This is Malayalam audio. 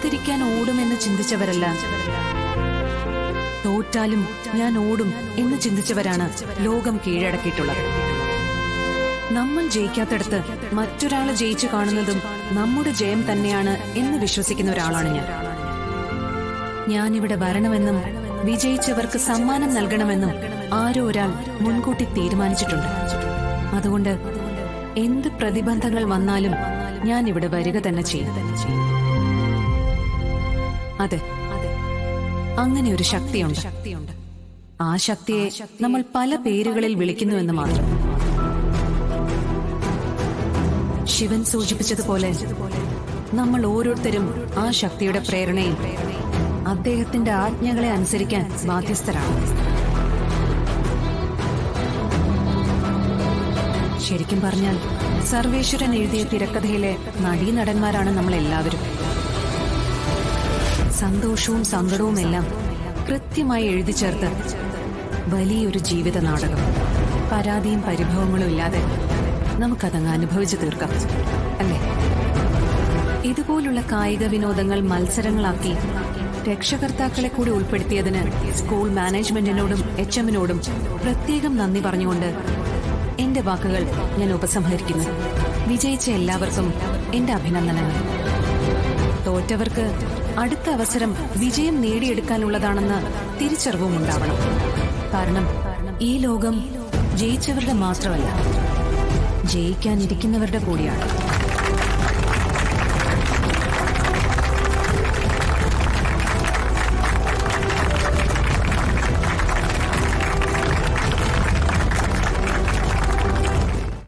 തോൽക്കാതിരിക്കാൻ ഓടുമെന്ന് ചിന്തിച്ചവരല്ല, തോറ്റാലും ഞാൻ ഓടും എന്ന് ചിന്തിച്ചവരാണ് ലോകം കീഴടക്കിയിട്ടുള്ളത്. നമ്മൾ ജയിക്കാത്തടത്ത് മറ്റൊരാള് ജയിച്ചു കാണുന്നതും നമ്മുടെ ജയം തന്നെയാണ് എന്ന് വിശ്വസിക്കുന്ന ഒരാളാണ് ഞാൻ. ഞാനിവിടെ വരണമെന്നും വിജയിച്ചവർക്ക് സമ്മാനം നൽകണമെന്നും ആരോ ഒരാൾ മുൻകൂട്ടി തീരുമാനിച്ചിട്ടുണ്ട്. അതുകൊണ്ട് എന്ത് പ്രതിബന്ധങ്ങൾ വന്നാലും ഞാൻ ഇവിടെ വരിക തന്നെ ചെയ്യും. അതെ, അങ്ങനെ ഒരു ശക്തിയുണ്ട്. ആ ശക്തിയെ നമ്മൾ പല പേരുകളിൽ വിളിക്കുന്നുവെന്ന് മാത്രം. ശിവൻ സൂചിപ്പിച്ചതുപോലെ നമ്മൾ ഓരോരുത്തരും ആ ശക്തിയുടെ പ്രേരണയിൽ അദ്ദേഹത്തിന്റെ ആജ്ഞകളെ അനുസരിക്കാൻ ബാധ്യസ്ഥരാണ്. ശരിക്കും പറഞ്ഞാൽ സർവേശ്വരൻ എഴുതിയ തിരക്കഥയിലെ നടീനടന്മാരാണ് നമ്മൾ എല്ലാവരും. സന്തോഷവും സങ്കടവും എല്ലാം കൃത്യമായി എഴുതി ചേർത്ത് വലിയൊരു ജീവിത നാടകം. പരാതിയും പരിഭവങ്ങളും ഇല്ലാതെ നമുക്കതങ്ങ് അനുഭവിച്ചു തീർക്കാം, അല്ലേ? ഇതുപോലുള്ള കായിക വിനോദങ്ങൾ മത്സരങ്ങളാക്കി രക്ഷകർത്താക്കളെ കൂടി ഉൾപ്പെടുത്തിയതിന് സ്കൂൾ മാനേജ്മെന്റിനോടും HMനോടും പ്രത്യേകം നന്ദി പറഞ്ഞുകൊണ്ട് എന്റെ വാക്കുകൾ ഞാൻ ഉപസംഹരിക്കുന്നു. വിജയിച്ച എല്ലാവർക്കും എന്റെ അഭിനന്ദനങ്ങൾ. തോറ്റവർക്ക് അടുത്ത അവസരം വിജയം നേടിയെടുക്കാനുള്ളതാണെന്ന് തിരിച്ചറിവും ഉണ്ടാവണം. കാരണം ഈ ലോകം ജയിച്ചവരുടെ മാത്രമല്ല, ജയിക്കാനിരിക്കുന്നവരുടെ കൂടിയാണ്.